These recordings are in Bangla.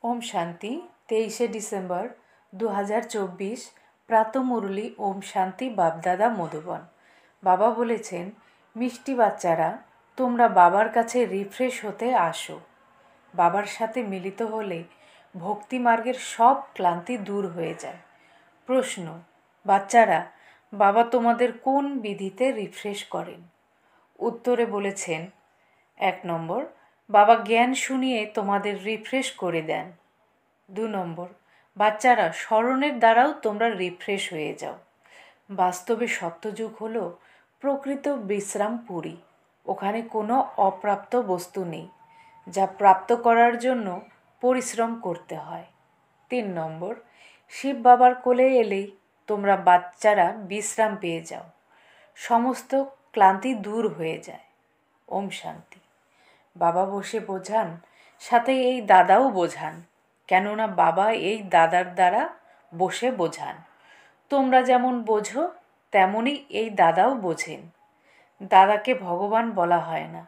ओम शांति 23 ডিসেম্বর 2024 প্রাতঃমুরলি ওম শান্তি বাপদাদা মধুবন। বাবা বলেছেন, মিষ্টি বাচ্চারা, তোমরা বাবার কাছে রিফ্রেশ হতে আসো। বাবার সাথে মিলিত হলে ভক্তি মার্গের সব ক্লান্তি দূর হয়ে যায়। প্রশ্ন, বাচ্চারা, বাবা তোমাদের কোন বিধিতে রিফ্রেশ করেন? উত্তরে বলেছেন, 1 নম্বর, বাবা জ্ঞান শুনিয়ে তোমাদের রিফ্রেশ করে দেন। 2 নম্বর, বাচ্চারা স্মরণের দ্বারাও তোমরা রিফ্রেশ হয়ে যাও। বাস্তবে সত্যযুগ হলো প্রকৃত বিশ্রামপুরী। ওখানে কোনো অপ্রাপ্ত বস্তু নেই, যা প্রাপ্ত করার জন্য পরিশ্রম করতে হয়। 3 নম্বর, শিব বাবার কোলে এলেই তোমরা বাচ্চারা বিশ্রাম পেয়ে যাও, সমস্ত ক্লান্তি দূর হয়ে যায়। ওম শান্তি। বাবা বসে বোঝান, সাথে এই দাদাও বোঝান, কেননা বাবা এই দাদার দ্বারা বসে বোঝান। তোমরা যেমন বোঝো তেমনই এই দাদাও বোঝেন। দাদাকে ভগবান বলা হয় না,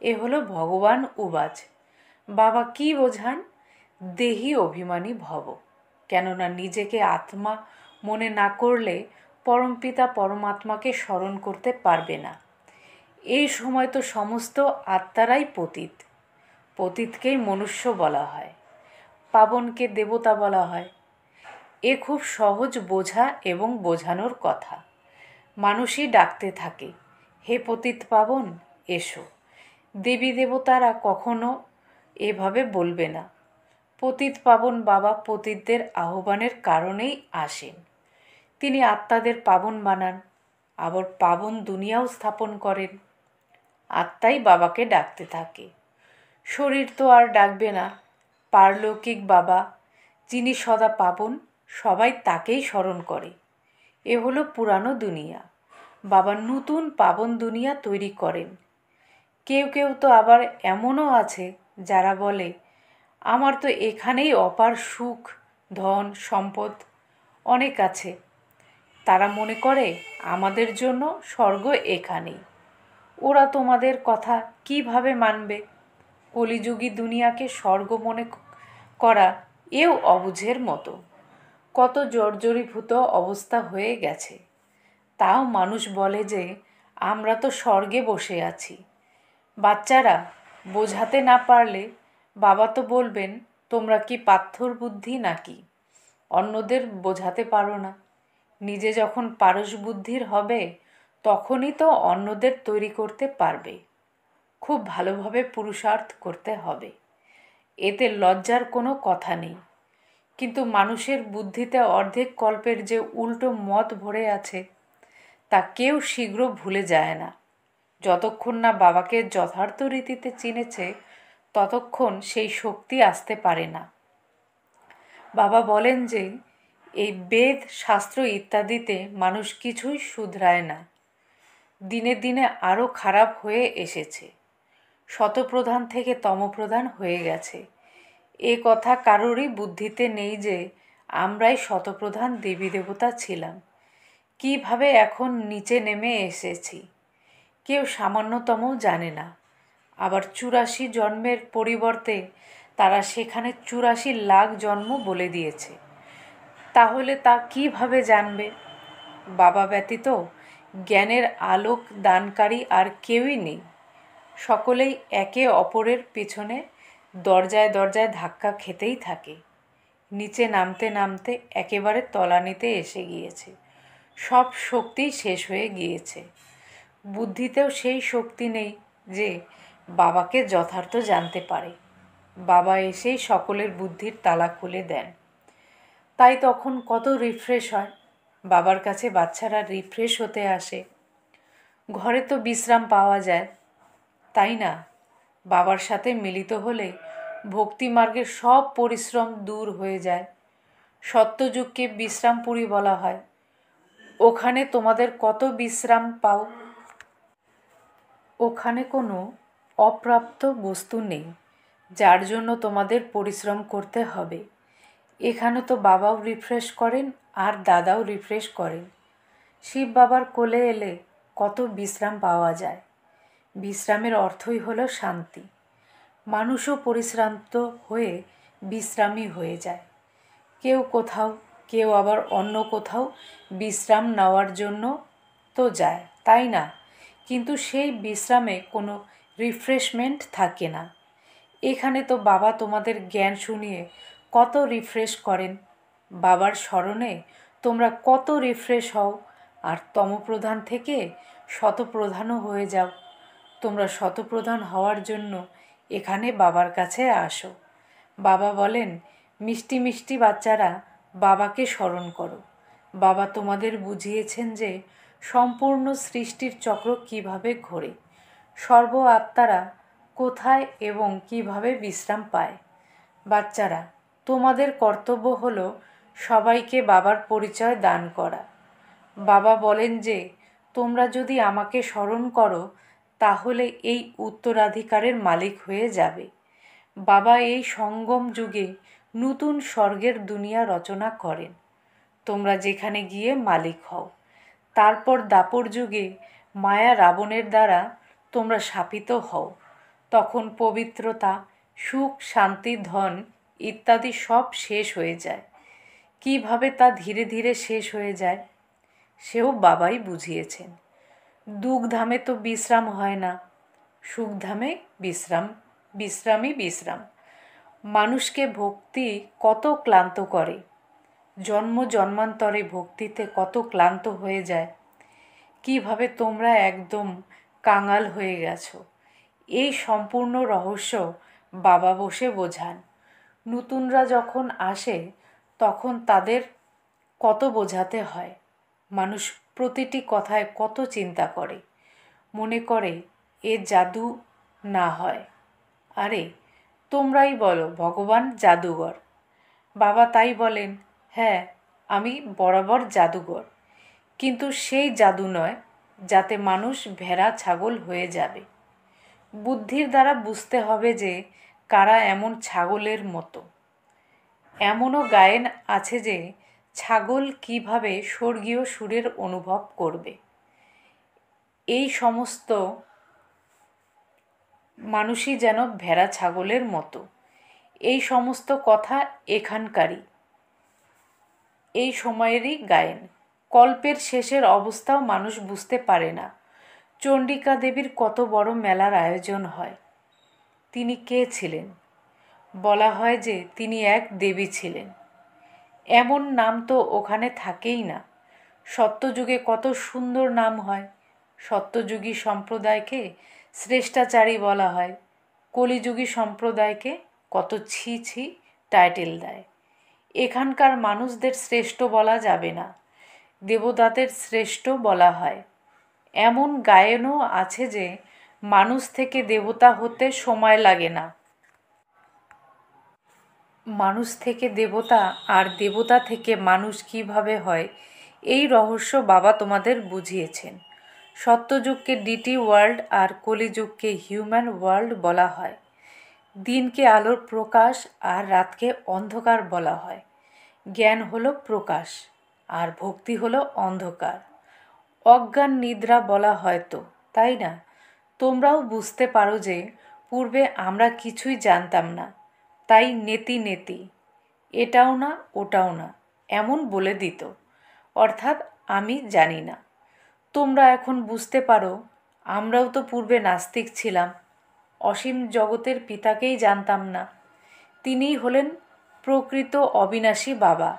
এ হলো ভগবান উবাচ। বাবা কি বোঝান? দেহি অভিমানী ভব, কেননা নিজেকে আত্মা মনে না করলে পরমপিতা পরমাত্মাকে স্মরণ করতে পারবে না। এই সময় তো সমস্ত আত্মারাই পতিত। পতিতকেই মনুষ্য বলা হয়, পাবনকে দেবতা বলা হয়। এ খুব সহজ বোঝা এবং বোঝানোর কথা। মানুষই ডাকতে থাকে, হে পতিত পাবন এসো। দেবী দেবতারা কখনো এভাবে বলবে না। পতিত পাবন বাবা পতিতদের আহ্বানের কারণেই আসেন। তিনি আত্মাদের পাবন বানান, আবার পাবন দুনিয়াও স্থাপন করেন। আত্মাই বাবাকে ডাকতে থাকে। শরীর তো আর ডাকবে না। পারলৌকিক বাবা, যিনি সদা পাবন, সবাই তাকেই স্মরণ করে। এ হলো পুরানো দুনিয়া। বাবা নতুন পাবন দুনিয়া তৈরি করেন। কেউ কেউ তো আবার এমনও আছে যারা বলে, আমার তো এখানেই অপার সুখ, ধন, সম্পদ অনেক আছে। তারা মনে করে আমাদের জন্য স্বর্গ এখানেই। ওরা তোমাদের কথা কিভাবে মানবে? কলিযুগী দুনিয়াকে স্বর্গ মনে করা এও অবুঝের মতো। কত জর্জরীভূত অবস্থা হয়ে গেছে, তাও মানুষ বলে যে আমরা তো স্বর্গে বসে আছি। বাচ্চারা, বোঝাতে না পারলে বাবা তো বলবেন, তোমরা কি পাথর বুদ্ধি নাকি? অন্যদের বোঝাতে পারো না। নিজে যখন পারস বুদ্ধির হবে, তখনই তো অন্যদের তৈরি করতে পারবে। খুব ভালোভাবে পুরুষার্থ করতে হবে, এতে লজ্জার কোনো কথা নেই। কিন্তু মানুষের বুদ্ধিতে অর্ধেক কল্পের যে উল্টো মত ভরে আছে, তা কেউ শীঘ্র ভুলে যায় না। যতক্ষণ না বাবাকে যথার্থ রীতিতে চিনেছে, ততক্ষণ সেই শক্তি আসতে পারে না। বাবা বলেন যে এই বেদ, শাস্ত্র ইত্যাদিতে মানুষ কিছুই শুধরায় না, দিনে দিনে আরও খারাপ হয়ে এসেছে। শতপ্রধান থেকে তমপ্রধান হয়ে গেছে। এ কথা কারোরই বুদ্ধিতে নেই যে আমরাই শতপ্রধান দেবী দেবতা ছিলাম, কিভাবে এখন নিচে নেমে এসেছি কেউ সামান্যতমও জানে না। আবার 84 জন্মের পরিবর্তে তারা সেখানে 84 লাখ জন্ম বলে দিয়েছে। তাহলে তা কিভাবে জানবে? বাবা ব্যতীত জ্ঞানের আলোক দানকারী আর কেউই নেই। সকলেই একে অপরের পিছনে দরজায় দরজায় ধাক্কা খেতেই থাকে। নিচে নামতে নামতে একেবারে তলানিতে এসে গিয়েছে। সব শক্তি শেষ হয়ে গিয়েছে। বুদ্ধিতেও সেই শক্তি নেই যে বাবাকে যথার্থ জানতে পারে। বাবা এসেই সকলের বুদ্ধির তালা খুলে দেন। তাই তখন কত রিফ্রেশ হয়। বাবার কাছে বাচ্চারা রিফ্রেশ হতে আসে। ঘরে তো বিশ্রাম পাওয়া যায়, তাই না? বাবার সাথে মিলিত হলে ভক্তি মার্গের সব পরিশ্রম দূর হয়ে যায়। সত্যযুগকে বিশ্রামপুরী বলা হয়। ওখানে তোমাদের কত বিশ্রাম পাও। ওখানে কোনো অপ্রাপ্ত বস্তু নেই যার জন্য তোমাদের পরিশ্রম করতে হবে। এখানে তো বাবাও রিফ্রেশ করেন আর দাদাও রিফ্রেশ করেন। শিব বাবার কোলে এলে কত বিশ্রাম পাওয়া যায়। বিশ্রামের অর্থই হলো শান্তি। মানুষও পরিশ্রান্ত হয়ে বিশ্রামই হয়ে যায়। কেউ কোথাও, কেউ আবার অন্য কোথাও বিশ্রাম নেওয়ার জন্য তো যায়, তাই না? কিন্তু সেই বিশ্রামে কোনো রিফ্রেশমেন্ট থাকে না। এখানে তো বাবা তোমাদের জ্ঞান শুনিয়ে কত রিফ্রেশ করেন। বাবার স্মরণে তোমরা কত রিফ্রেশ হও, আর তমপ্রধান থেকে শতপ্রধানও হয়ে যাও। তোমরা শতপ্রধান হওয়ার জন্য এখানে বাবার কাছে আসো। বাবা বলেন, মিষ্টি মিষ্টি বাচ্চারা, বাবাকে স্মরণ করো। বাবা তোমাদের বুঝিয়েছেন যে সম্পূর্ণ সৃষ্টির চক্র কিভাবে ঘোরে, সর্ব আত্মারা কোথায় এবং কিভাবে বিশ্রাম পায়। বাচ্চারা, তোমাদের কর্তব্য হলো সবাইকে বাবার পরিচয় দান করা। বাবা বলেন যে তোমরা যদি আমাকে স্মরণ করো তাহলে এই উত্তরাধিকারের মালিক হয়ে যাবে। বাবা এই সঙ্গম যুগে নতুন স্বর্গের দুনিয়া রচনা করেন। তোমরা যেখানে গিয়ে মালিক হও। তারপর দাপর যুগে মায়া রাবণের দ্বারা তোমরা শাপিত হও। তখন পবিত্রতা, সুখ, শান্তি, ধন ইত্যাদি সব শেষ হয়ে যায়। কিভাবে তা ধীরে ধীরে শেষ হয়ে যায় সেও বাবাই বুঝিয়েছেন। দুঃখধামে তো বিশ্রাম হয় না, সুখধামে বিশ্রাম, বিশ্রামই বিশ্রাম। মানুষকে ভক্তি কত ক্লান্ত করে, জন্ম জন্মান্তরে ভক্তিতে কত ক্লান্ত হয়ে যায়। কিভাবে তোমরা একদম কাঙাল হয়ে গেছো, এই সম্পূর্ণ রহস্য বাবা বসে বোঝান। নতুনরা যখন আসে তখন তাদের কত বোঝাতে হয়। মানুষ প্রতিটি কথায় কত চিন্তা করে, মনে করে এ জাদু না হয়। আরে তোমরাই বলো ভগবান জাদুঘর। বাবা তাই বলেন, হ্যাঁ আমি বরাবর জাদুঘর, কিন্তু সেই জাদু নয় যাতে মানুষ ভেড়া ছাগল হয়ে যাবে। বুদ্ধির দ্বারা বুঝতে হবে যে কারা এমন ছাগলের মতো। এমনও গায়েন আছে যে ছাগল কিভাবে স্বর্গীয় সুরের অনুভব করবে। এই সমস্ত মানুষই যেন ভেড়া ছাগলের মতো। এই সমস্ত কথা এখানকারই, এই সময়েরই গায়েন। কল্পের শেষের অবস্থাও মানুষ বুঝতে পারে না। চণ্ডিকা দেবীর কত বড় মেলার আয়োজন হয়। তিনি কে ছিলেন? বলা হয় যে তিনি এক দেবী ছিলেন। এমন নাম তো ওখানে থাকেই না। সত্যযুগে কত সুন্দর নাম হয়। সত্যযুগী সম্প্রদায়কে শ্রেষ্ঠাচারী বলা হয়, কলিযুগী সম্প্রদায়কে কত ছি ছি টাইটেল দেয়। এখানকার মানুষদের শ্রেষ্ঠ বলা যাবে না, দেবতাদের শ্রেষ্ঠ বলা হয়। এমন গায়েনও আছে যে মানুষ থেকে দেবতা হতে সময় লাগে না, মানুষ থেকে দেবতা আর দেবতা থেকে মানুষ কিভাবে হয় এই রহস্য বাবা তোমাদের বুঝিয়েছেন। সত্যযুগকে ডিটি ওয়ার্ল্ড আর কলিযুগকে হিউম্যান ওয়ার্ল্ড বলা হয়। দিনকে আলোর প্রকাশ আর রাতকে অন্ধকার বলা হয়। জ্ঞান হলো প্রকাশ আর ভক্তি হলো অন্ধকার। অজ্ঞান নিদ্রা বলা হয় তো, তাই না? তোমরাও বুঝতে পারো যে পূর্বে আমরা কিছুই জানতাম না, তাই নেতি নেতি, এটাও না ওটাও না এমন বলে দিত, অর্থাৎ আমি জানি না। তোমরা এখন বুঝতে পারো আমরাও তো পূর্বে নাস্তিক ছিলাম, অসীম জগতের পিতাকেই জানতাম না। তিনিই হলেন প্রকৃত অবিনাশী বাবা,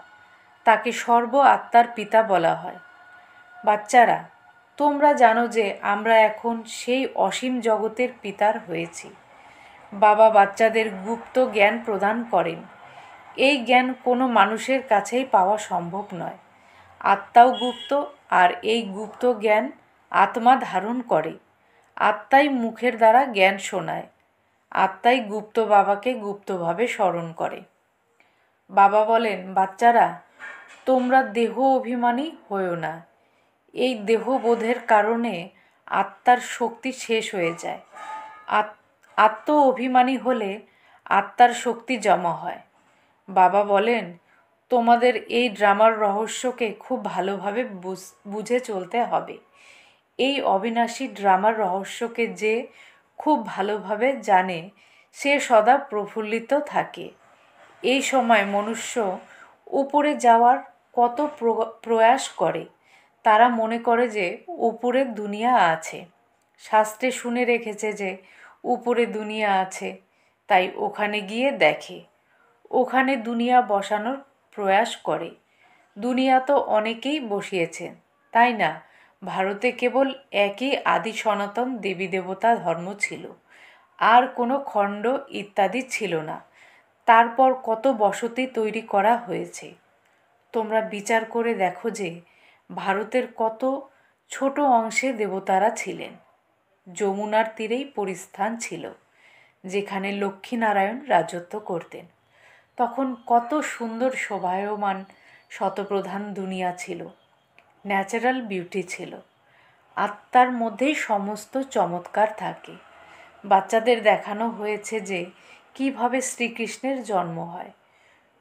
তাকে সর্ব আত্মার পিতা বলা হয়। বাচ্চারা, তোমরা জানো যে আমরা এখন সেই অসীম জগতের পিতার হয়েছি। বাবা বাচ্চাদের গুপ্ত জ্ঞান প্রদান করেন। এই জ্ঞান কোনো মানুষের কাছেই পাওয়া সম্ভব নয়। আত্মাও গুপ্ত, আর এই গুপ্ত জ্ঞান আত্মা ধারণ করে। আত্মাই মুখের দ্বারা জ্ঞান শোনায়। আত্মাই গুপ্ত বাবাকে গুপ্তভাবে স্মরণ করে। বাবা বলেন, বাচ্চারা তোমরা দেহ অভিমানী হয়েও না। এই দেহবোধের কারণে আত্মার শক্তি শেষ হয়ে যায়। আত্ম অভিমানী হলে আত্মার শক্তি জমা হয়। বাবা বলেন, তোমাদের এই ড্রামার রহস্যকে খুব ভালোভাবে বুঝে চলতে হবে। এই অবিনাশী ড্রামার রহস্যকে যে খুব ভালোভাবে জানে সে সদা প্রফুল্লিত থাকে। এই সময় মনুষ্য উপরে যাওয়ার কত প্রয়াস করে। তারা মনে করে যে উপরে দুনিয়া আছে, শাস্ত্রে শুনে রেখেছে যে উপরে দুনিয়া আছে, তাই ওখানে গিয়ে দেখে, ওখানে দুনিয়া বসানোর প্রয়াস করে। দুনিয়া তো অনেকেই বসিয়েছেন, তাই না? ভারতে কেবল একই আদি সনাতন দেবী দেবতা ধর্ম ছিল, আর কোনো খণ্ড ইত্যাদি ছিল না। তারপর কত বসতি তৈরি করা হয়েছে। তোমরা বিচার করে দেখো যে ভারতের কত ছোট অংশে দেবতারা ছিলেন। যমুনার তীরেই পরিস্থান ছিল, যেখানে লক্ষ্মীনারায়ণ রাজত্ব করতেন। তখন কত সুন্দর শোভায়মান শতপ্রধান দুনিয়া ছিল, ন্যাচারাল বিউটি ছিল। আত্মার মধ্যেই সমস্ত চমৎকার থাকে। বাচ্চাদের দেখানো হয়েছে যে কিভাবে শ্রীকৃষ্ণের জন্ম হয়।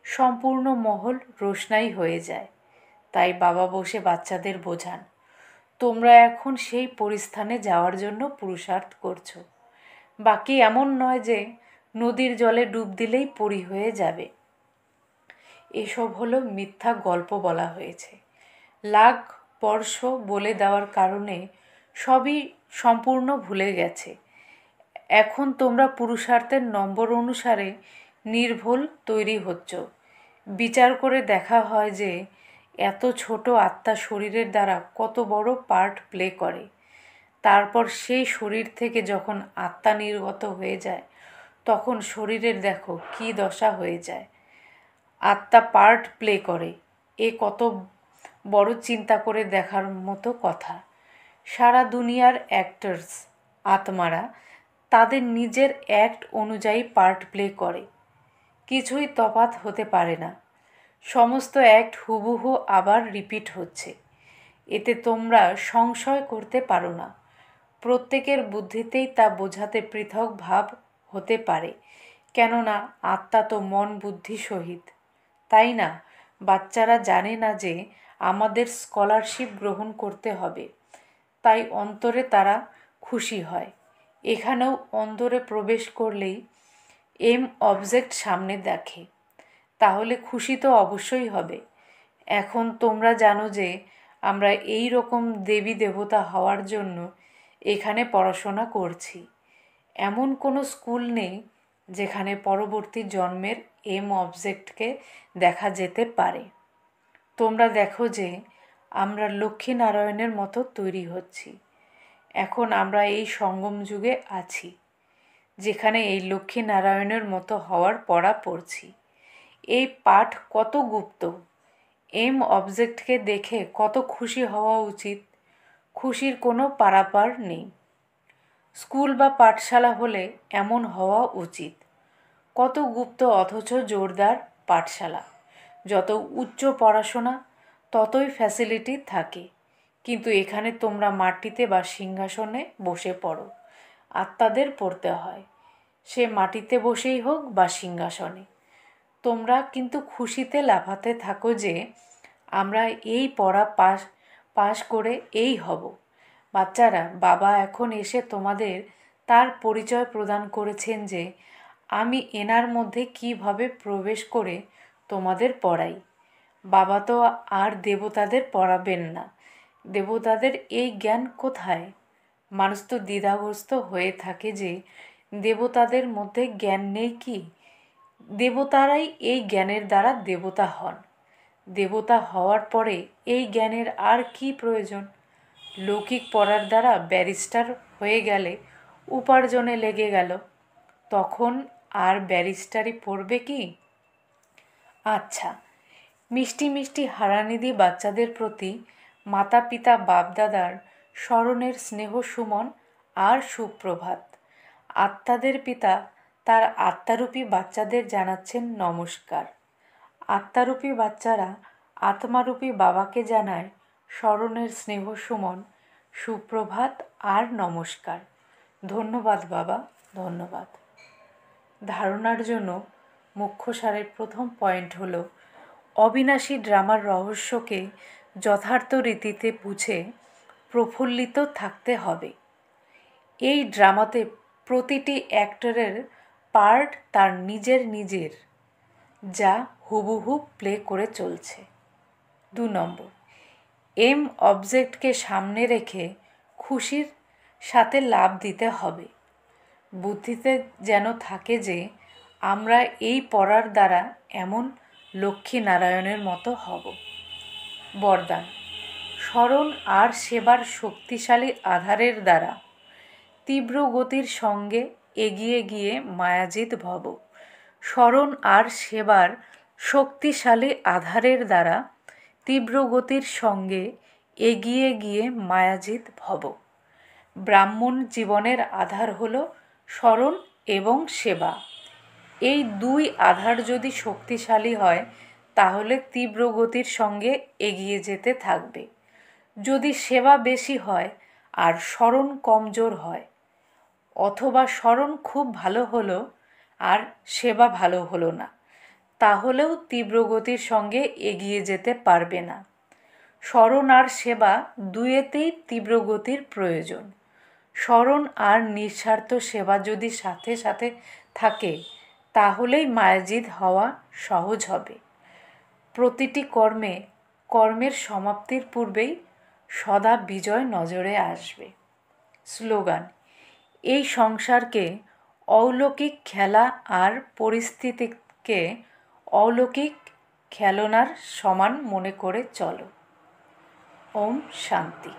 সম্পূর্ণ মহল রোশনাই হয়ে যায়। তাই বাবা বসে বাচ্চাদের বোঝান, তোমরা এখন সেই পরিস্থানে যাওয়ার জন্য পুরুষার্থ করছো। বাকি এমন নয় যে নদীর জলে ডুব দিলেই পরি হয়ে যাবে। এসব হলো মিথ্যা গল্প বলা হয়েছে। লাখ বর্ষ বলে দেওয়ার কারণে সবই সম্পূর্ণ ভুলে গেছে। এখন তোমরা পুরুষার্থের নম্বর অনুসারে নির্ভুল তৈরি হচ্ছ। বিচার করে দেখা হয় যে এত ছোট আত্মা শরীরের দ্বারা কত বড় পার্ট প্লে করে। তারপর সেই শরীর থেকে যখন আত্মা নির্গত হয়ে যায়, তখন শরীরের দেখো কী দশা হয়ে যায়। আত্মা পার্ট প্লে করে, এ কত বড় চিন্তা করে দেখার মতো কথা। সারা দুনিয়ার অ্যাক্টরস আত্মারা তাদের নিজের অ্যাক্ট অনুযায়ী পার্ট প্লে করে। কিছুই তফাৎ হতে পারে না। সমস্ত অ্যাক্ট হুবহু আবার রিপিট হচ্ছে। এতে তোমরা সংশয় করতে পারো না। প্রত্যেকের বুদ্ধিতেই তা বোঝাতে পৃথক ভাব হতে পারে, কেননা আত্মা তো মন বুদ্ধি সহিত, তাই না? বাচ্চারা জানে না যে আমাদের স্কলারশিপ গ্রহণ করতে হবে, তাই অন্তরে তারা খুশি হয়। এখানেও অন্তরে প্রবেশ করলেই এম অবজেক্ট সামনে দেখে, তাহলে খুশি তো অবশ্যই হবে। এখন তোমরা জানো যে আমরা এই রকম দেবী দেবতা হওয়ার জন্য এখানে পড়াশোনা করছি। এমন কোনো স্কুল নেই যেখানে পরবর্তী জন্মের এম অবজেক্টকে দেখা যেতে পারে। তোমরা দেখো যে আমরা লক্ষ্মীনারায়ণের মতো তৈরি হচ্ছি। এখন আমরা এই সঙ্গম যুগে আছি, যেখানে এই লক্ষ্মীনারায়ণের মতো হওয়ার পড়া পড়ছি। এই পাঠ কত গুপ্ত। এম অবজেক্টকে দেখে কত খুশি হওয়া উচিত। খুশির কোনো পারাপার নেই। স্কুল বা পাঠশালা হলে এমন হওয়া উচিত। কত গুপ্ত অথচ জোরদার পাঠশালা। যত উচ্চ পড়াশোনা ততই ফ্যাসিলিটি থাকে, কিন্তু এখানে তোমরা মাটিতে বা সিংহাসনে বসে পড়ো। আত্মাদের পড়তে হয়, সে মাটিতে বসেই হোক বা সিংহাসনে। তোমরা কিন্তু খুশিতে লাফাতে থাকো যে আমরা এই পড়া পাশ করে এই হব। বাচ্চারা, বাবা এখন এসে তোমাদের তার পরিচয় প্রদান করেছেন যে আমি এনার মধ্যে কিভাবে প্রবেশ করে তোমাদের পড়াই। বাবা তো আর দেবতাদের পড়াবেন না। দেবতাদের এই জ্ঞান কোথায়? মানুষ তো দ্বিধাগ্রস্ত হয়ে থাকে যে দেবতাদের মধ্যে জ্ঞান নেই কি? দেবতারাই এই জ্ঞানের দ্বারা দেবতা হন। দেবতা হওয়ার পরে এই জ্ঞানের আর কি প্রয়োজন? লৌকিক পড়ার দ্বারা ব্যারিস্টার হয়ে গেলে উপার্জনে লেগে গেল, তখন আর ব্যারিস্টারি পড়বে কি? আচ্ছা, মিষ্টি মিষ্টি হারানিধি বাচ্চাদের প্রতি মাতা পিতা বাপদাদার স্মরণের স্নেহ সুমন আর সুপ্রভাত। আত্মাদের পিতা তার আত্মারূপী বাচ্চাদের জানাচ্ছেন নমস্কার। আত্মারূপী বাচ্চারা আত্মারূপী বাবাকে জানায় স্মরণের স্নেহ সুমন, সুপ্রভাত আর নমস্কার। ধন্যবাদ বাবা, ধন্যবাদ। ধারণার জন্য মুখ্য সারের প্রথম পয়েন্ট হলো অবিনাশী ড্রামার রহস্যকে যথার্থ রীতিতে বুঝে প্রফুল্লিত থাকতে হবে। এই ড্রামাতে প্রতিটি অ্যাক্টরের পার্ট তার নিজের। যা হুবহু প্লে করে চলছে। 2 নম্বর, এম অবজেক্টকে সামনে রেখে খুশির সাথে লাফ দিতে হবে। বুদ্ধিতে যেন থাকে যে আমরা এই পড়ার দ্বারা এমন লক্ষ্মীনারায়ণের মতো হব। বরদান, স্মরণ আর সেবার শক্তিশালী আধারের দ্বারা তীব্র গতির সঙ্গে এগিয়ে গিয়ে মায়াজিত ভব। স্মরণ আর সেবার শক্তিশালী আধারের দ্বারা তীব্র গতির সঙ্গে এগিয়ে গিয়ে মায়াজিত ভব। ব্রাহ্মণ জীবনের আধার হল স্মরণ এবং সেবা। এই দুই আধার যদি শক্তিশালী হয় তাহলে তীব্র গতির সঙ্গে এগিয়ে যেতে থাকবে। যদি সেবা বেশি হয় আর স্মরণ কমজোর হয়, অথবা স্মরণ খুব ভালো হলো আর সেবা ভালো হলো না, তাহলেও তীব্র গতির সঙ্গে এগিয়ে যেতে পারবে না। স্মরণ আর সেবা দুয়েতেই তীব্র গতির প্রয়োজন। স্মরণ আর নিঃস্বার্থ সেবা যদি সাথে সাথে থাকে তাহলেই মায়াজিত হওয়া সহজ হবে। প্রতিটি কর্মের সমাপ্তির পূর্বেই সদা বিজয় নজরে আসবে। স্লোগান, এই সংসারকে অলৌকিক খেলা আর পরিস্থিতিকে অলৌকিক খেলনার সমান মনে করে চলো। ওম শান্তি।